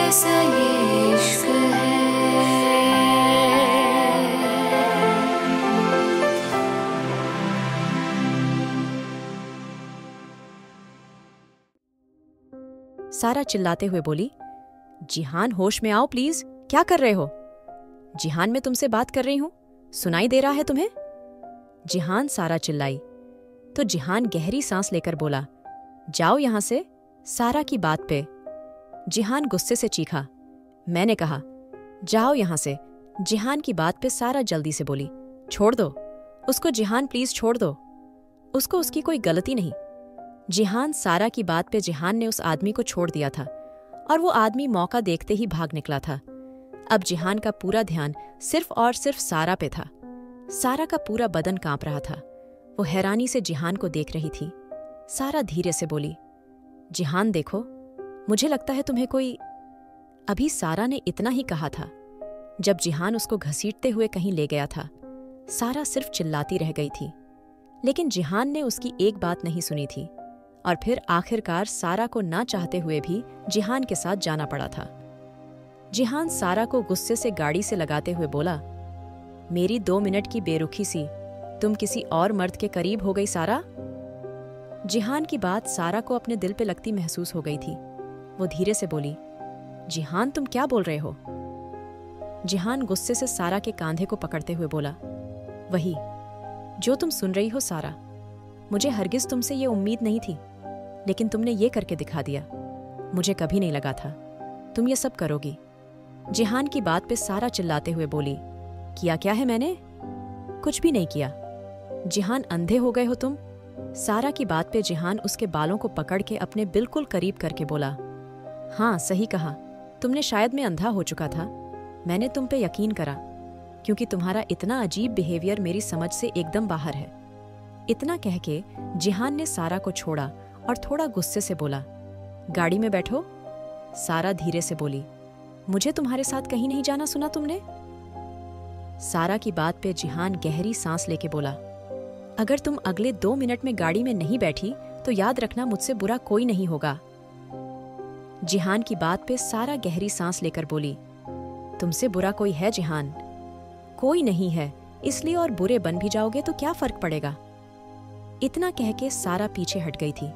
कैसा ये इश्क है। सारा चिल्लाते हुए बोली, जिहान होश में आओ प्लीज, क्या कर रहे हो? जिहान मैं तुमसे बात कर रही हूं, सुनाई दे रहा है तुम्हें? जिहान, सारा चिल्लाई। तो जिहान गहरी सांस लेकर बोला, जाओ यहां से। सारा की बात पे जिहान गुस्से से चीखा। मैंने कहा, जाओ यहां से। जिहान की बात पे सारा जल्दी से बोली, छोड़ दो उसको जिहान, प्लीज छोड़ दो उसको, उसकी कोई गलती नहीं। जिहान, सारा की बात पे जिहान ने उस आदमी को छोड़ दिया था और वो आदमी मौका देखते ही भाग निकला था। अब जिहान का पूरा ध्यान सिर्फ और सिर्फ सारा पे था। सारा का पूरा बदन कांप रहा था। वो हैरानी से जिहान को देख रही थी। सारा धीरे से बोली, जिहान देखो, मुझे लगता है तुम्हें कोई। अभी सारा ने इतना ही कहा था जब जिहान उसको घसीटते हुए कहीं ले गया था। सारा सिर्फ चिल्लाती रह गई थी, लेकिन जिहान ने उसकी एक बात नहीं सुनी थी और फिर आखिरकार सारा को ना चाहते हुए भी जिहान के साथ जाना पड़ा था। जिहान सारा को गुस्से से गाड़ी से लगाते हुए बोला, मेरी 2 मिनट की बेरुखी सी तुम किसी और मर्द के करीब हो गई सारा। जिहान की बात सारा को अपने दिल पे लगती महसूस हो गई थी। वो धीरे से बोली, जिहान तुम क्या बोल रहे हो? जिहान गुस्से से सारा के कांधे को पकड़ते हुए बोला, वही जो तुम सुन रही हो सारा। मुझे हरगिज तुमसे ये उम्मीद नहीं थी, लेकिन तुमने ये करके दिखा दिया। मुझे कभी नहीं लगा था तुम ये सब करोगी। जिहान की बात पे सारा चिल्लाते हुए बोली, किया क्या है मैंने? कुछ भी नहीं किया। जिहान, अंधे हो गए हो तुम? सारा की बात पे जिहान उसके बालों को पकड़ के अपने बिल्कुल करीब करके बोला, हाँ सही कहा तुमने, शायद मैं अंधा हो चुका था। मैंने तुम पे यकीन करा क्योंकि तुम्हारा इतना अजीब बिहेवियर मेरी समझ से एकदम बाहर है। इतना कह के जिहान ने सारा को छोड़ा और थोड़ा गुस्से से बोला, गाड़ी में बैठो। सारा धीरे से बोली, मुझे तुम्हारे साथ कहीं नहीं जाना, सुना तुमने? सारा की बात पे जिहान गहरी सांस लेके बोला, अगर तुम अगले 2 मिनट में गाड़ी में नहीं बैठी तो याद रखना मुझसे बुरा कोई नहीं होगा। जिहान की बात पे सारा गहरी सांस लेकर बोली, तुमसे बुरा कोई है जिहान? कोई नहीं है, इसलिए और बुरे बन भी जाओगे तो क्या फर्क पड़ेगा। इतना कह के सारा पीछे हट गई थी,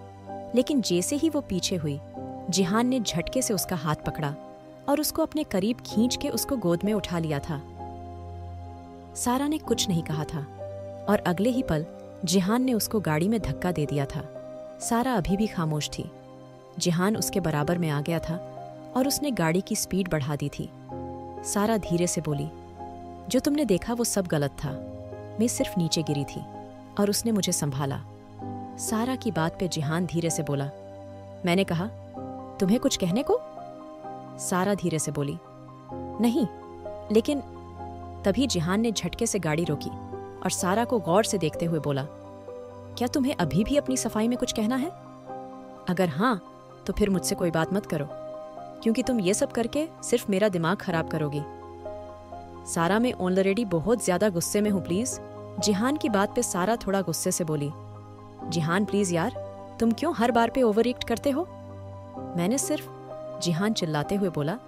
लेकिन जैसे ही वो पीछे हुई, जिहान ने झटके से उसका हाथ पकड़ा और उसको अपने करीब खींच के उसको गोद में उठा लिया था। सारा ने कुछ नहीं कहा था और अगले ही पल जिहान ने उसको गाड़ी में धक्का दे दिया था। सारा अभी भी खामोश थी। जिहान उसके बराबर में आ गया था और उसने गाड़ी की स्पीड बढ़ा दी थी। सारा धीरे से बोली, जो तुमने देखा वो सब गलत था। मैं सिर्फ नीचे गिरी थी और उसने मुझे संभाला। सारा की बात पे जिहान धीरे से बोला, मैंने कहा, तुम्हें कुछ कहने को? सारा धीरे से बोली, नहीं, लेकिन। तभी जिहान ने झटके से गाड़ी रोकी और सारा को गौर से देखते हुए बोला, क्या तुम्हें अभी भी अपनी सफाई में कुछ कहना है? अगर हाँ तो फिर मुझसे कोई बात मत करो, क्योंकि तुम ये सब करके सिर्फ मेरा दिमाग खराब करोगी। सारा, मैं ऑलरेडी बहुत ज्यादा गुस्से में हूं, प्लीज। जिहान की बात पे सारा थोड़ा गुस्से से बोली, जिहान प्लीज यार, तुम क्यों हर बार पे ओवर रिएक्ट करते हो? मैंने सिर्फ। जिहान चिल्लाते हुए बोला,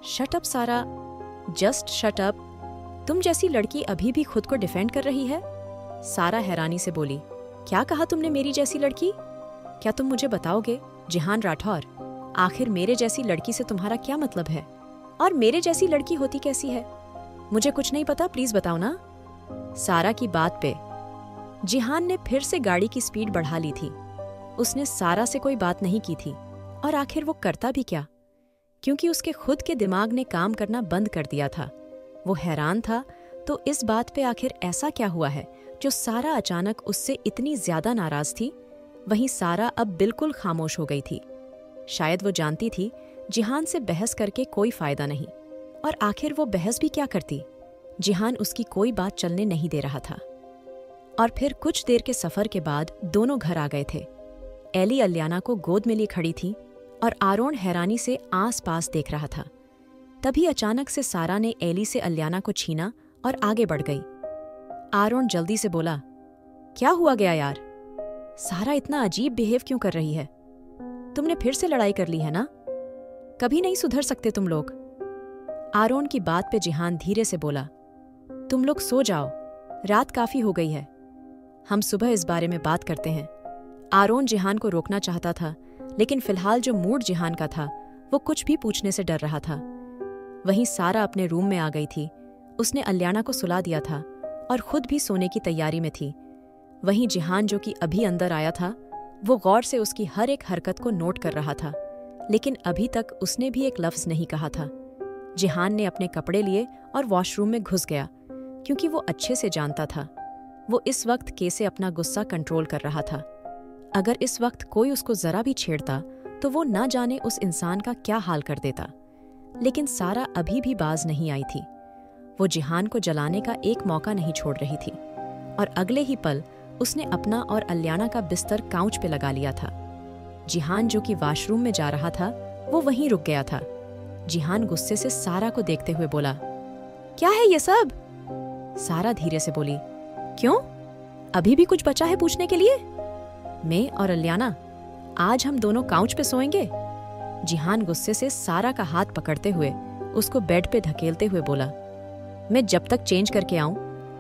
शट अप सारा, जस्ट शट अप। तुम जैसी लड़की अभी भी खुद को डिफेंड कर रही है? सारा हैरानी से बोली, क्या कहा तुमने मेरी जैसी लड़की? क्या तुम मुझे बताओगे जिहान राठौर, आखिर मेरे जैसी लड़की से तुम्हारा क्या मतलब है? और मेरे जैसी लड़की होती कैसी है? मुझे कुछ नहीं पता, प्लीज बताओ ना। सारा की बात पे जिहान ने फिर से गाड़ी की स्पीड बढ़ा ली थी। उसने सारा से कोई बात नहीं की थी और आखिर वो करता भी क्या, क्योंकि उसके खुद के दिमाग ने काम करना बंद कर दिया था। वो हैरान था तो इस बात पे आखिर ऐसा क्या हुआ है जो सारा अचानक उससे इतनी ज्यादा नाराज थी। वहीं सारा अब बिल्कुल खामोश हो गई थी। शायद वो जानती थी जिहान से बहस करके कोई फायदा नहीं, और आखिर वो बहस भी क्या करती। जिहान उसकी कोई बात चलने नहीं दे रहा था। और फिर कुछ देर के सफर के बाद दोनों घर आ गए थे। एली अलियाना को गोद में लिए खड़ी थी और आरोन हैरानी से आस-पास देख रहा था। तभी अचानक से सारा ने एली से अलियाना को छीना और आगे बढ़ गई। आरोन जल्दी से बोला, क्या हुआ गया यार? सारा इतना अजीब बिहेव क्यों कर रही है? तुमने फिर से लड़ाई कर ली है ना? कभी नहीं सुधर सकते तुम लोग। आरोन की बात पे जिहान धीरे से बोला, तुम लोग सो जाओ, रात काफी हो गई है, हम सुबह इस बारे में बात करते हैं। आरोन जिहान को रोकना चाहता था, लेकिन फिलहाल जो मूड जिहान का था वो कुछ भी पूछने से डर रहा था। वहीं सारा अपने रूम में आ गई थी। उसने अल्याना को सुला दिया था और खुद भी सोने की तैयारी में थी। वहीं जिहान, जो कि अभी अंदर आया था, वो गौर से उसकी हर एक हरकत को नोट कर रहा था, लेकिन अभी तक उसने भी एक लफ्ज नहीं कहा था। जिहान ने अपने कपड़े लिए और वॉशरूम में घुस गया, क्योंकि वो अच्छे से जानता था वो इस वक्त कैसे अपना गुस्सा कंट्रोल कर रहा था। अगर इस वक्त कोई उसको जरा भी छेड़ता तो वो ना जाने उस इंसान का क्या हाल कर देता। लेकिन सारा अभी भी बाज नहीं आई थी। वो जिहान को जलाने का एक मौका नहीं छोड़ रही थी और अगले ही पल उसने अपना और अल्याना का बिस्तर काउच पे लगा लिया था। जिहान, जो कि वॉशरूम में जा रहा था, वो वहीं रुक गया था। जिहान गुस्से से सारा को देखते हुए बोला, क्या है ये सब? सारा धीरे से बोली, क्यों, अभी भी कुछ बचा है पूछने के लिए? मैं और अल्याना आज हम दोनों काउच पे सोएंगे। जिहान गुस्से से सारा का हाथ पकड़ते हुए उसको बेड पे धकेलते हुए बोला, मैं जब तक चेंज करके आऊं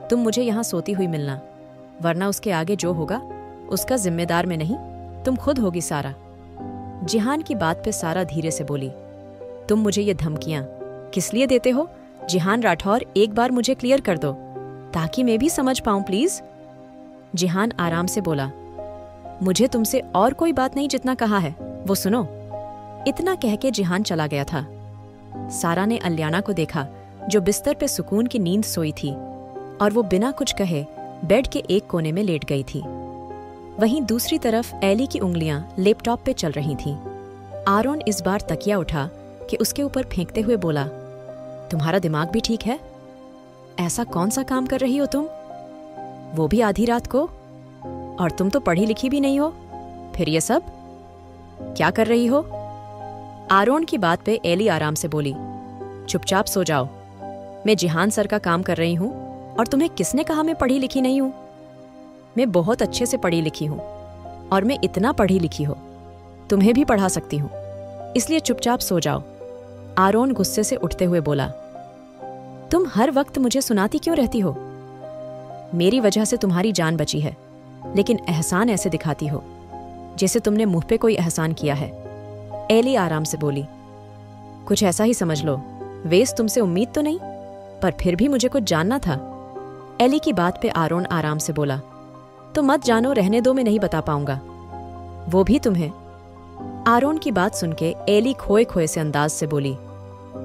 तुम मुझे यहाँ सोती हुई मिलना, वरना उसके आगे जो होगा उसका जिम्मेदार मैं नहीं, तुम खुद होगी सारा। जिहान की बात पे सारा धीरे से बोली, तुम मुझे ये धमकियां किस लिए देते हो जिहान राठौर? एक बार मुझे क्लियर कर दो ताकि मैं भी समझ पाऊं प्लीज। जिहान आराम से बोला, मुझे तुमसे और कोई बात नहीं जितना कहा है वो सुनो। इतना कह के जिहान चला गया था। सारा ने अल्याना को देखा, जो बिस्तर पे सुकून की नींद सोई थी और वो बिना कुछ कहे बेड के एक कोने में लेट गई थी। वहीं दूसरी तरफ एली की उंगलियां लैपटॉप पे चल रही थीं। आरोन इस बार तकिया उठा कि उसके ऊपर फेंकते हुए बोला, तुम्हारा दिमाग भी ठीक है? ऐसा कौन सा काम कर रही हो तुम, वो भी आधी रात को? और तुम तो पढ़ी लिखी भी नहीं हो, फिर ये सब क्या कर रही हो? आरोन की बात पे एली आराम से बोली, चुपचाप सो जाओ, मैं जिहान सर का काम कर रही हूं और तुम्हें किसने कहा मैं पढ़ी लिखी नहीं हूं? मैं बहुत अच्छे से पढ़ी लिखी हूं और मैं इतना पढ़ी लिखी हो तुम्हें भी पढ़ा सकती हूं, इसलिए चुपचाप सो जाओ। आरोन गुस्से से उठते हुए बोला, तुम हर वक्त मुझे सुनाती क्यों रहती हो? मेरी वजह से तुम्हारी जान बची है, लेकिन एहसान ऐसे दिखाती हो जैसे तुमने मुंह पे कोई एहसान किया है। एली आराम से बोली, कुछ ऐसा ही समझ लो, वेस तुमसे उम्मीद तो नहीं, पर फिर भी मुझे कुछ जानना था। एली की बात पे आरोन आराम से बोला, तो मत जानो, रहने दो, मैं नहीं बता पाऊंगा, वो भी तुम्हें। आरोन की बात सुन के एली खोए खोए से अंदाज से बोली,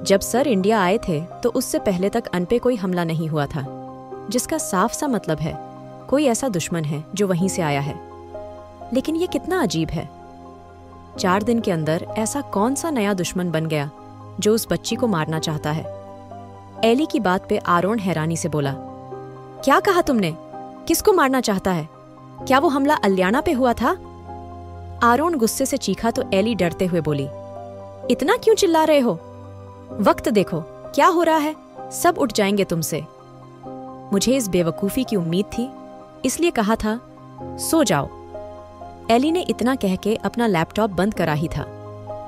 जब सर इंडिया आए थे तो उससे पहले तक अन पे कोई हमला नहीं हुआ था, जिसका साफ सा मतलब है कोई ऐसा दुश्मन है जो वहीं से आया है। लेकिन ये कितना अजीब है, 4 दिन के अंदर ऐसा कौन सा नया दुश्मन बन गया जो उस बच्ची को मारना चाहता है? एली की बात पे आरोन हैरानी से बोला, क्या कहा तुमने? किसको मारना चाहता है? क्या वो हमला अल्याना पे हुआ था? आरोन गुस्से से चीखा तो एली डरते हुए बोली, इतना क्यों चिल्ला रहे हो? वक्त देखो क्या हो रहा है, सब उठ जाएंगे तुमसे। मुझे इस बेवकूफी की उम्मीद थी, इसलिए कहा था सो जाओ। एली ने इतना कह के अपना लैपटॉप बंद करा ही था,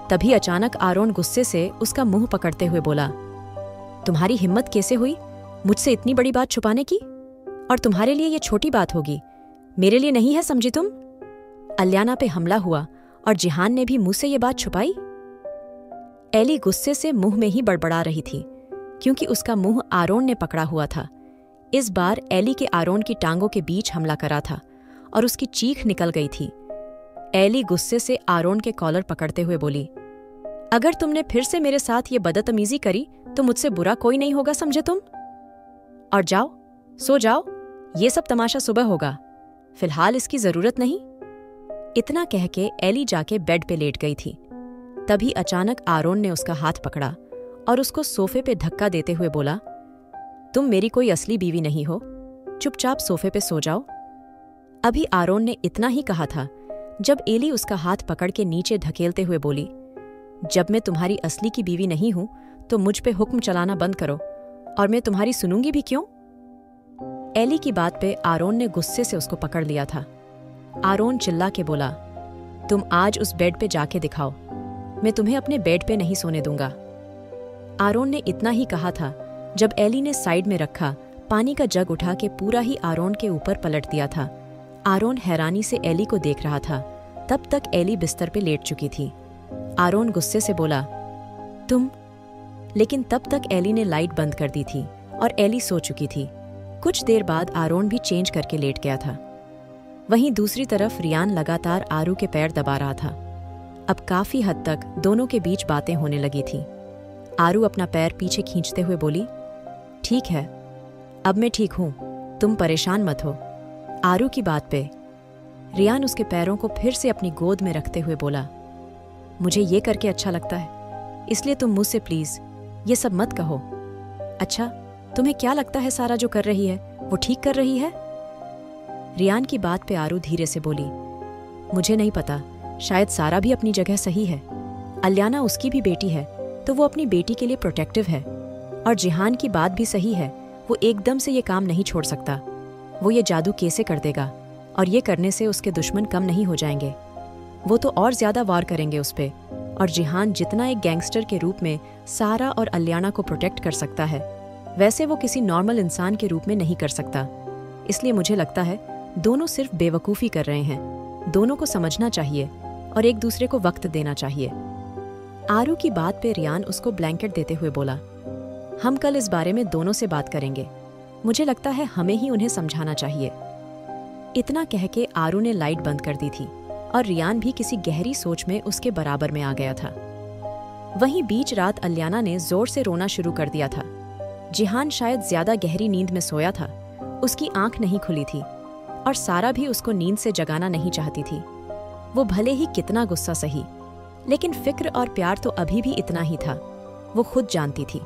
तभी अचानक आरोन गुस्से से उसका मुंह पकड़ते हुए बोला, तुम्हारी हिम्मत कैसे हुई मुझसे इतनी बड़ी बात छुपाने की? और तुम्हारे लिए ये छोटी बात होगी, मेरे लिए नहीं है, समझी तुम? अल्याना पे हमला हुआ और जिहान ने भी मुंह से ये बात छुपाई? एली गुस्से से मुंह में ही बड़बड़ा रही थी, क्योंकि उसका मुंह आरोन ने पकड़ा हुआ था। इस बार एली के आरोन की टांगों के बीच हमला करा था और उसकी चीख निकल गई थी। एली गुस्से से आरोन के कॉलर पकड़ते हुए बोली, अगर तुमने फिर से मेरे साथ ये बदतमीजी करी तो मुझसे बुरा कोई नहीं होगा, समझे तुम? और जाओ, सो जाओ, ये सब तमाशा सुबह होगा, फिलहाल इसकी जरूरत नहीं। इतना कह के एली जाके बेड पे लेट गई थी। तभी अचानक आरोन ने उसका हाथ पकड़ा और उसको सोफे पे धक्का देते हुए बोला, तुम मेरी कोई असली बीवी नहीं हो, चुपचाप सोफे पे सो जाओ। अभी आरोन ने इतना ही कहा था जब एली उसका हाथ पकड़ के नीचे धकेलते हुए बोली, जब मैं तुम्हारी असली की बीवी नहीं हूं तो मुझ पे हुक्म चलाना बंद करो, और मैं तुम्हारी सुनूंगी भी क्यों? एली की बात पे आरोन ने गुस्से से उसको पकड़ लिया था। आरोन चिल्ला के बोला, तुम आज उस बेड पे जाके दिखाओ, मैं तुम्हें अपने बेड पे नहीं सोने दूंगा। आरोन ने इतना ही कहा था जब एली ने साइड में रखा पानी का जग उठा के पूरा ही आरोन के ऊपर पलट दिया था। आरोन हैरानी से एली को देख रहा था। तब तक एली बिस्तर पे लेट चुकी थी। आरोन गुस्से से बोला, तुम। लेकिन तब तक एली ने लाइट बंद कर दी थी और एली सो चुकी थी। कुछ देर बाद आरोन भी चेंज करके लेट गया था। वहीं दूसरी तरफ रियान लगातार आरू के पैर दबा रहा था। अब काफी हद तक दोनों के बीच बातें होने लगी थी। आरू अपना पैर पीछे खींचते हुए बोली, ठीक है, अब मैं ठीक हूं, तुम परेशान मत हो। आरू की बात पे रियान उसके पैरों को फिर से अपनी गोद में रखते हुए बोला, मुझे ये करके अच्छा लगता है, इसलिए तुम मुझसे प्लीज ये सब मत कहो। अच्छा, तुम्हें क्या लगता है सारा जो कर रही है वो ठीक कर रही है? रियान की बात पे आरू धीरे से बोली, मुझे नहीं पता, शायद सारा भी अपनी जगह सही है। अलियाना उसकी भी बेटी है तो वो अपनी बेटी के लिए प्रोटेक्टिव है। और जिहान की बात भी सही है, वो एकदम से ये काम नहीं छोड़ सकता। वो ये जादू कैसे कर देगा और ये करने से उसके दुश्मन कम नहीं हो जाएंगे। वो तो और ज्यादा वार करेंगे उस पे। और जिहान जितना एक गैंगस्टर के रूप में सारा और अलियाना को प्रोटेक्ट कर सकता है, वैसे वो किसी नॉर्मल इंसान के रूप में नहीं कर सकता। इसलिए मुझे लगता है दोनों सिर्फ बेवकूफ़ी कर रहे हैं। दोनों को समझना चाहिए और एक दूसरे को वक्त देना चाहिए। आरू की बात पे रियान उसको ब्लैंकेट देते हुए बोला, हम कल इस बारे में दोनों से बात करेंगे। मुझे लगता है हमें ही उन्हें समझाना चाहिए। इतना कह के आरू ने लाइट बंद कर दी थी और रियान भी किसी गहरी सोच में उसके बराबर में आ गया था। वहीं बीच रात अलियाना ने जोर से रोना शुरू कर दिया था। जिहान शायद ज्यादा गहरी नींद में सोया था, उसकी आंख नहीं खुली थी और सारा भी उसको नींद से जगाना नहीं चाहती थी। वो भले ही कितना गुस्सा सही, लेकिन फिक्र और प्यार तो अभी भी इतना ही था। वो खुद जानती थी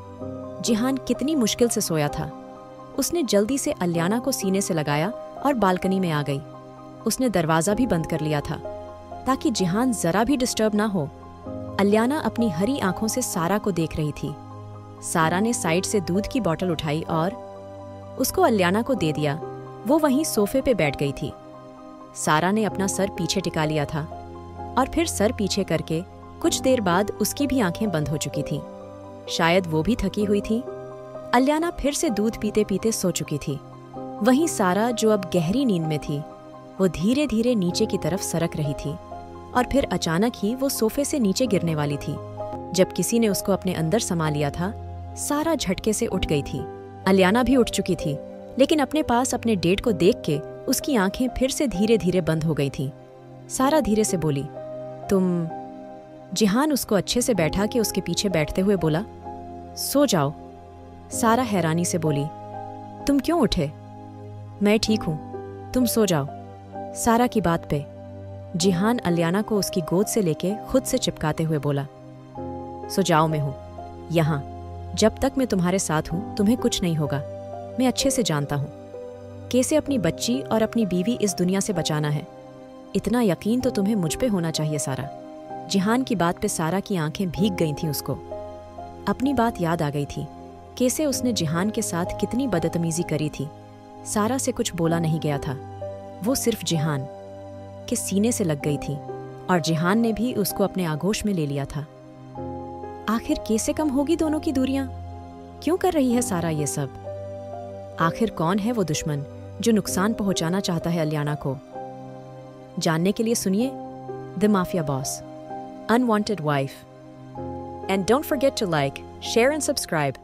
जिहान कितनी मुश्किल से सोया था। उसने जल्दी से अलियाना को सीने से लगाया और बालकनी में आ गई। उसने दरवाजा भी बंद कर लिया था ताकि जिहान जरा भी डिस्टर्ब ना हो। अलियाना अपनी हरी आंखों से सारा को देख रही थी। सारा ने साइड से दूध की बोतल उठाई और उसको अलियाना को दे दिया। वो वहीं सोफे पे बैठ गई थी। सारा ने अपना सर पीछे टिका लिया था और फिर सर पीछे करके कुछ देर बाद उसकी भी आंखें बंद हो चुकी थीं। शायद वो भी थकी हुई थी। अलियाना फिर से दूध पीते पीते सो चुकी थी। वहीं सारा, जो अब गहरी नींद में थी, वो धीरे धीरे नीचे की तरफ सरक रही थी और फिर अचानक ही वो सोफे से नीचे गिरने वाली थी। जब किसी ने उसको अपने अंदर समा लिया था, सारा झटके से उठ गई थी। अलियाना भी उठ चुकी थी, लेकिन अपने पास अपने डेट को देख के उसकी आंखें फिर से धीरे धीरे बंद हो गई थीं। सारा धीरे से बोली, तुम? जिहान उसको अच्छे से बैठा के उसके पीछे बैठते हुए बोला, सो जाओ। सारा हैरानी से बोली, तुम क्यों उठे? मैं ठीक हूं, तुम सो जाओ। सारा की बात पे जिहान अलियाना को उसकी गोद से लेके खुद से चिपकाते हुए बोला, सो जाओ, मैं हूं यहां। जब तक मैं तुम्हारे साथ हूं तुम्हें कुछ नहीं होगा। मैं अच्छे से जानता हूं कैसे अपनी बच्ची और अपनी बीवी इस दुनिया से बचाना है। इतना यकीन तो तुम्हें मुझ पे होना चाहिए सारा। जिहान की बात पे सारा की आंखें भीग गई थीं। उसको अपनी बात याद आ गई थी, कैसे उसने जिहान के साथ कितनी बदतमीजी करी थी। सारा से कुछ बोला नहीं गया था, वो सिर्फ जिहान के सीने से लग गई थी और जिहान ने भी उसको अपने आगोश में ले लिया था। आखिर कैसे कम होगी दोनों की दूरियां? क्यों कर रही है सारा ये सब? आखिर कौन है वो दुश्मन जो नुकसान पहुंचाना चाहता है अलियाना को? जानने के लिए सुनिए the mafia boss, unwanted wife. And don't forget to like, share and subscribe.